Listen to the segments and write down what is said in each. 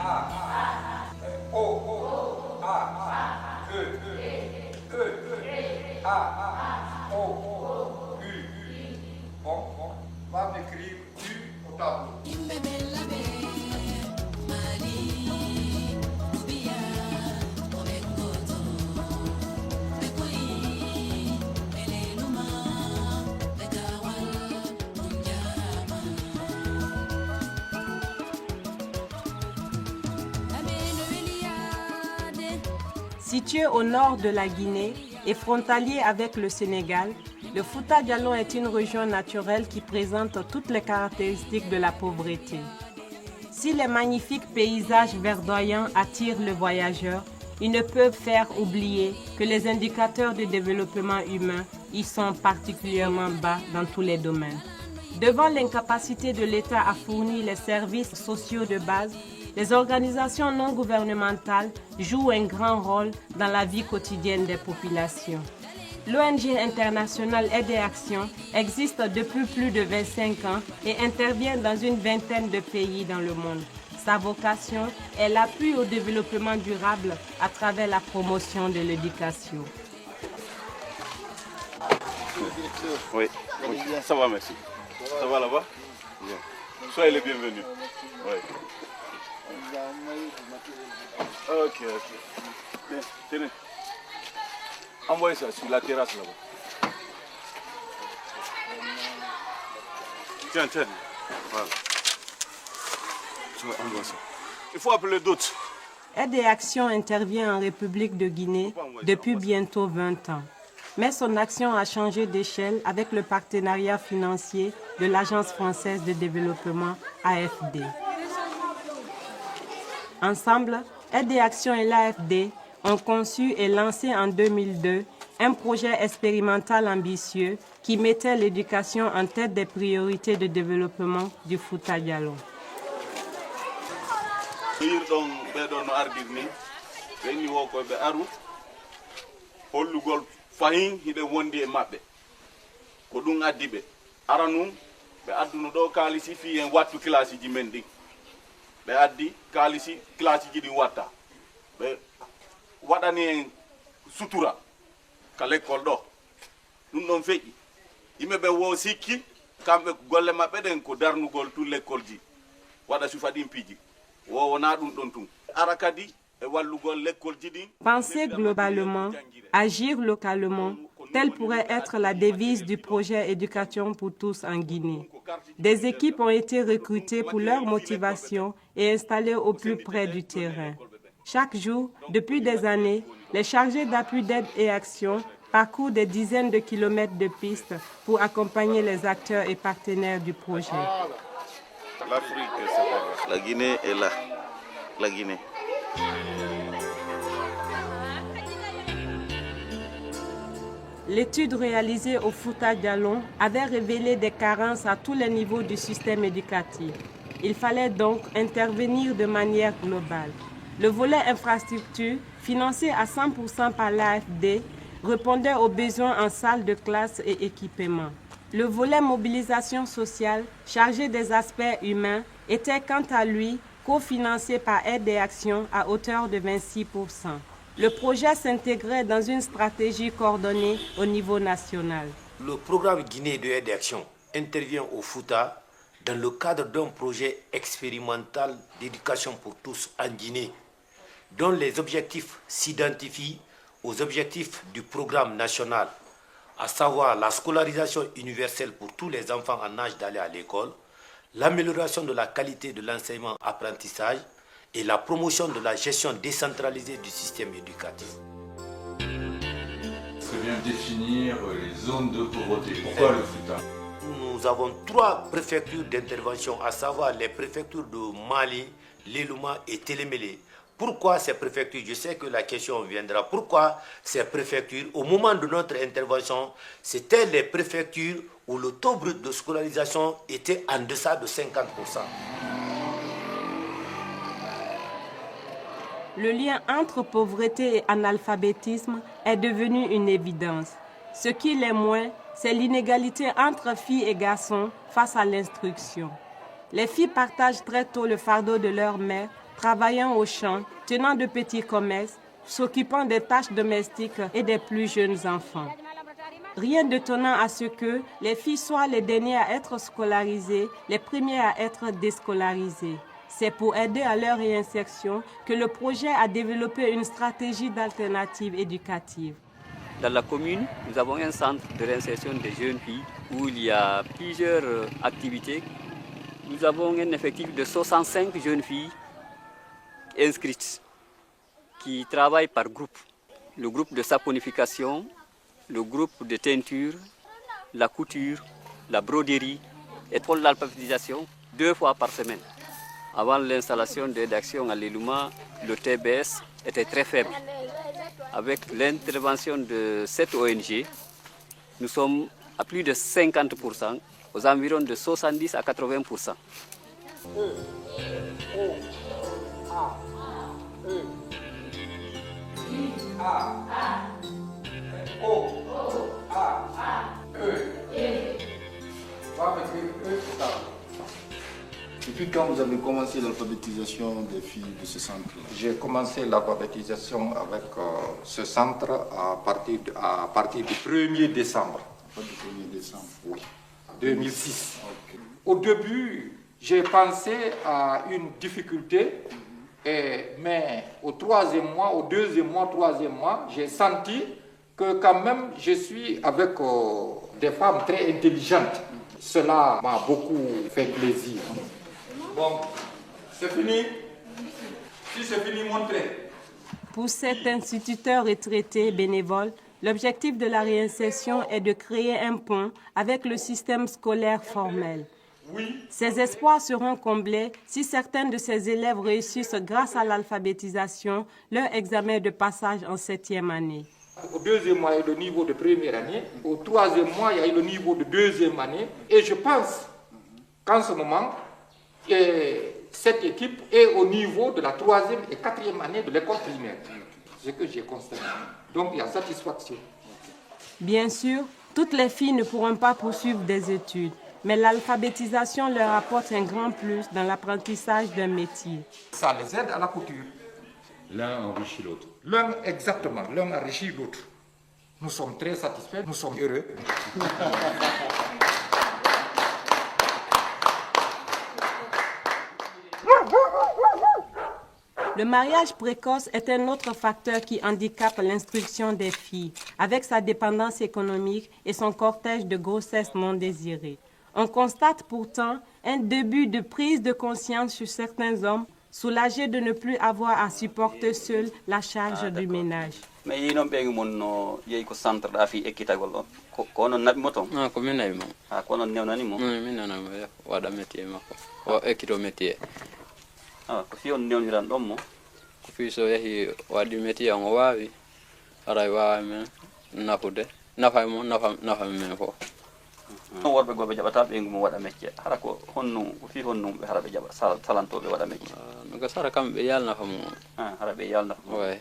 O, A, E, A, O, U. Bon, va m'écrire U au tableau. Situé au nord de la Guinée et frontalier avec le Sénégal, le Fouta Djallon est une région naturelle qui présente toutes les caractéristiques de la pauvreté. Si les magnifiques paysages verdoyants attirent le voyageur, ils ne peuvent faire oublier que les indicateurs de développement humain y sont particulièrement bas dans tous les domaines. Devant l'incapacité de l'État à fournir les services sociaux de base, les organisations non gouvernementales jouent un grand rôle dans la vie quotidienne des populations. L'ONG internationale Aide et Action existe depuis plus de 25 ans et intervient dans une vingtaine de pays dans le monde. Sa vocation est l'appui au développement durable à travers la promotion de l'éducation. Oui, ça va, merci. Ça va là-bas? Bien. Soyez les bienvenus. Oui. Ok. Tenez. Envoyez ça sur la terrasse là-bas. Tiens. Voilà. Envoie ça. Il faut appeler d'autres. Aide et Action intervient en République de Guinée depuis bientôt 20 ans. Mais son action a changé d'échelle avec le partenariat financier de l'Agence française de développement AFD. Ensemble, Aide et Action et l'AFD ont conçu et lancé en 2002 un projet expérimental ambitieux qui mettait l'éducation en tête des priorités de développement du Fouta Djallon. Fahin hiɓe wondi e maɓɓe ko ɗum addi ɓe ara nun ɓe adduno ɗo kaalisi fi en wattu classe ji men ɗin ɓe addi kaalisi classe ji ɗin watta ɓe waɗani en sutura ka l'école ɗo ɗum ɗon feƴƴi yimɓe ɓe wo sikki kamɓe golle maɓɓe ɗen ko darnugol tout l'école ji waɗa sufa ɗin piiji wo wona ɗum ɗon tun ara kadi. Penser globalement, agir localement, telle pourrait être la devise du projet Éducation pour tous en Guinée. Des équipes ont été recrutées pour leur motivation et installées au plus près du terrain. Chaque jour, depuis des années, les chargés d'appui d'aide et action parcourent des dizaines de kilomètres de pistes pour accompagner les acteurs et partenaires du projet. L'Afrique, c'est la Guinée est là. La Guinée. L'étude réalisée au Fouta Djallon avait révélé des carences à tous les niveaux du système éducatif. Il fallait donc intervenir de manière globale. Le volet infrastructure, financé à 100% par l'AFD, répondait aux besoins en salles de classe et équipements. Le volet mobilisation sociale, chargé des aspects humains, était quant à lui cofinancé par Aide et Action à hauteur de 26%. Le projet s'intégrait dans une stratégie coordonnée au niveau national. Le programme Guinée de Aide et Action intervient au Fouta dans le cadre d'un projet expérimental d'éducation pour tous en Guinée, dont les objectifs s'identifient aux objectifs du programme national, à savoir la scolarisation universelle pour tous les enfants en âge d'aller à l'école, l'amélioration de la qualité de l'enseignement-apprentissage et la promotion de la gestion décentralisée du système éducatif. Il faut bien définir les zones de pauvreté. Pourquoi le Fouta? Nous avons 3 préfectures d'intervention, à savoir les préfectures de Mali, Leluma et Télémélé. Pourquoi ces préfectures? Je sais que la question viendra. Pourquoi ces préfectures? Au moment de notre intervention, c'était les préfectures où le taux brut de scolarisation était en deçà de 50%. Le lien entre pauvreté et analphabétisme est devenu une évidence. Ce qui l'est moins, c'est l'inégalité entre filles et garçons face à l'instruction. Les filles partagent très tôt le fardeau de leur mère, travaillant au champ, tenant de petits commerces, s'occupant des tâches domestiques et des plus jeunes enfants. Rien d'étonnant à ce que les filles soient les dernières à être scolarisées, les premières à être déscolarisées. C'est pour aider à leur réinsertion que le projet a développé une stratégie d'alternative éducative. Dans la commune, nous avons un centre de réinsertion des jeunes filles où il y a plusieurs activités. Nous avons un effectif de 65 jeunes filles inscrites qui travaillent par groupe. Le groupe de saponification, le groupe de teinture, la couture, la broderie et pour l'alphabétisation 2 fois par semaine. Avant l'installation de rédaction à l'Elouma, le TBS était très faible. Avec l'intervention de cette ONG, nous sommes à plus de 50%, aux environs de 70 à 80%. Depuis quand vous avez commencé l'alphabétisation des filles de ce centre-là? J'ai commencé l'alphabétisation avec ce centre à partir du 1er décembre. Du 1er décembre. Oui, 2006. Okay. Au début, j'ai pensé à une difficulté, mais au 3e mois, au 2e mois, 3e mois, j'ai senti que quand même je suis avec des femmes très intelligentes. Cela m'a beaucoup fait plaisir. Bon, c'est fini. Si c'est fini, montrez. Pour cet instituteur retraité bénévole, l'objectif de la réinsertion est de créer un pont avec le système scolaire formel. Ces espoirs seront comblés si certains de ces élèves réussissent grâce à l'alphabétisation leur examen de passage en 7e année. Au 2e mois, il y a le niveau de première année. Au 3e mois, il y a le niveau de 2e année. Et je pense qu'en ce moment, cette équipe est au niveau de la 3e et 4e année de l'école primaire. C'est ce que j'ai constaté. Donc il y a satisfaction. Bien sûr, toutes les filles ne pourront pas poursuivre des études, mais l'alphabétisation leur apporte un grand plus dans l'apprentissage d'un métier. Ça les aide à la couture. L'un enrichit l'autre. Exactement, l'un enrichit l'autre. Nous sommes très satisfaits, nous sommes heureux. Le mariage précoce est un autre facteur qui handicape l'instruction des filles, avec sa dépendance économique et son cortège de grossesses non désirées. On constate pourtant un début de prise de conscience sur certains hommes, soulagés de ne plus avoir à supporter seuls la charge du ménage. Mais il y a un centre d'affaires équitable. Qu'on a un moton. Ah, comme un aimant. Ah, qu'on a un animal. Non, métier, métier. Ah, si on est un homme. Kufiso yahi wadi métier en wawi. Aray wawi nafude. Nafa men fo. No worbe go be jabata be ngum wada métier. Hara ko honnu fi honnu be hara be jaba salanto be wada métier. No ga sara kam be yalna famo. Ah, hara be yalna. Ouais.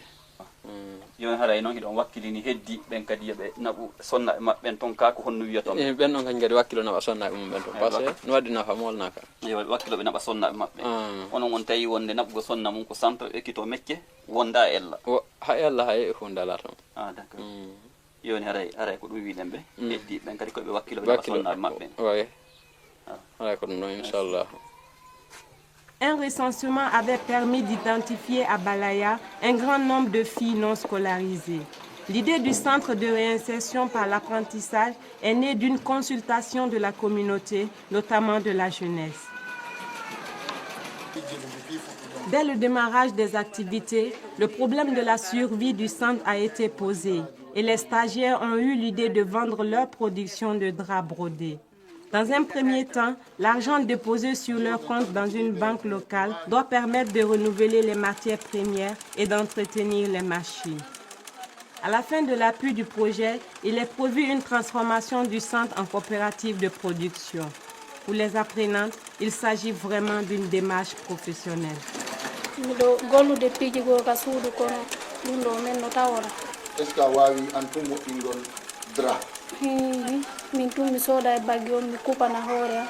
Yon hara ino hidon wakkilini heddi ben kadi be nabu sonna mabben ton ka ko honnu wiyato. Ben non kan gadi wakkilo na sonna e mum ben ton parce que no wadi nafa mol naka. Yo wakkilo be naba sonna mabbe. Onon won tayi wonde nabgo sonna mum ko centre équito métier wonda ella. Ha ella hay hundala tan. Ah d'accord. Yoni haray ko dum wi dembe heddi ben kadi ko be wakkilo be naba sonna mabbe. Ouais. Haray ko no inshallah. Un recensement avait permis d'identifier à Balaya un grand nombre de filles non scolarisées. L'idée du centre de réinsertion par l'apprentissage est née d'une consultation de la communauté, notamment de la jeunesse. Dès le démarrage des activités, le problème de la survie du centre a été posé et les stagiaires ont eu l'idée de vendre leur production de draps brodés. Dans un premier temps, l'argent déposé sur leur compte dans une banque locale doit permettre de renouveler les matières premières et d'entretenir les machines. À la fin de l'appui du projet, il est prévu une transformation du centre en coopérative de production. Pour les apprenantes, il s'agit vraiment d'une démarche professionnelle. Est-ce que wawi antum woɗɗingol drap? Min tumi soda e bagge on mi kupana hoore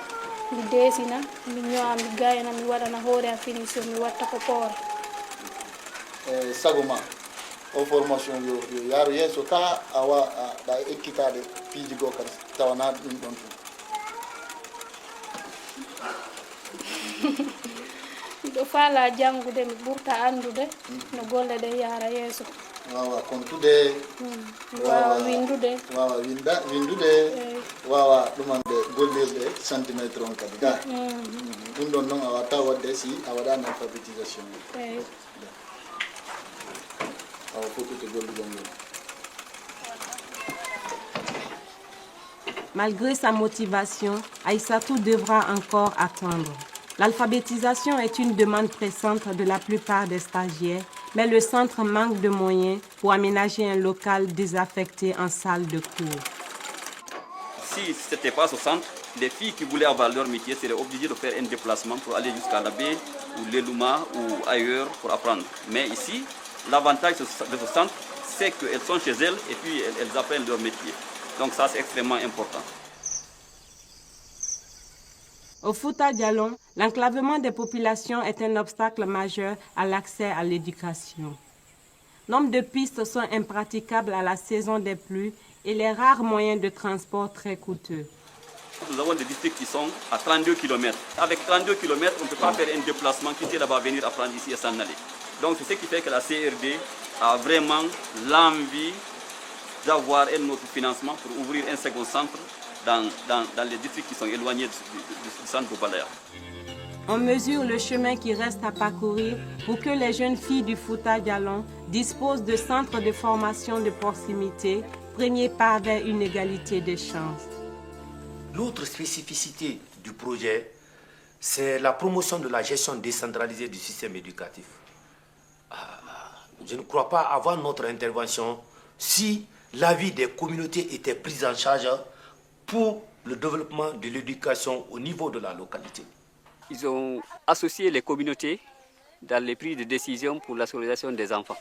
mi desina mi ñowa mi gayana mi waɗana hoore a finition mi watta ko poora sagoma o formation yo yaaru yeeso ka awa ɗa ekkitade piiji goo kadi tawana ɗum ɗon tun miɗo faala janngude mi ɓurta anndude no golle ɗe yaara yeeso wawa kontude wawa windude wawa windude wawa ɗumande gollirɗe centimétre on kadi ga ɗum ɗon noon a watta wadde si a waɗani alphabétisation awa fotude gollugol ngol. Malgré sa motivation, Aïssatou devra encore attendre. L'alphabétisation est une demande pressante de la plupart des stagiaires, mais le centre manque de moyens pour aménager un local désaffecté en salle de cours. Si ce n'était pas ce centre, les filles qui voulaient avoir leur métier seraient obligées de faire un déplacement pour aller jusqu'à la baie ou l'Elouma ou ailleurs pour apprendre. Mais ici, l'avantage de ce centre, c'est qu'elles sont chez elles et puis elles apprennent leur métier. Donc ça, c'est extrêmement important. Au Fouta Djallon, l'enclavement des populations est un obstacle majeur à l'accès à l'éducation. Nombre de pistes sont impraticables à la saison des pluies et les rares moyens de transport très coûteux. Nous avons des districts qui sont à 32 km. Avec 32 km, on ne peut pas faire un déplacement, quitter là-bas, venir apprendre ici et s'en aller. Donc c'est ce qui fait que la CRD a vraiment l'envie d'avoir un autre financement pour ouvrir un second centre dans les districts qui sont éloignés du centre de Balaya. On mesure le chemin qui reste à parcourir pour que les jeunes filles du Fouta Djallon disposent de centres de formation de proximité, premier pas vers une égalité des chances. L'autre spécificité du projet, c'est la promotion de la gestion décentralisée du système éducatif. Je ne crois pas avoir notre intervention si l'avis des communautés était pris en charge pour le développement de l'éducation au niveau de la localité. Ils ont associé les communautés dans les prises de décision pour la scolarisation des enfants.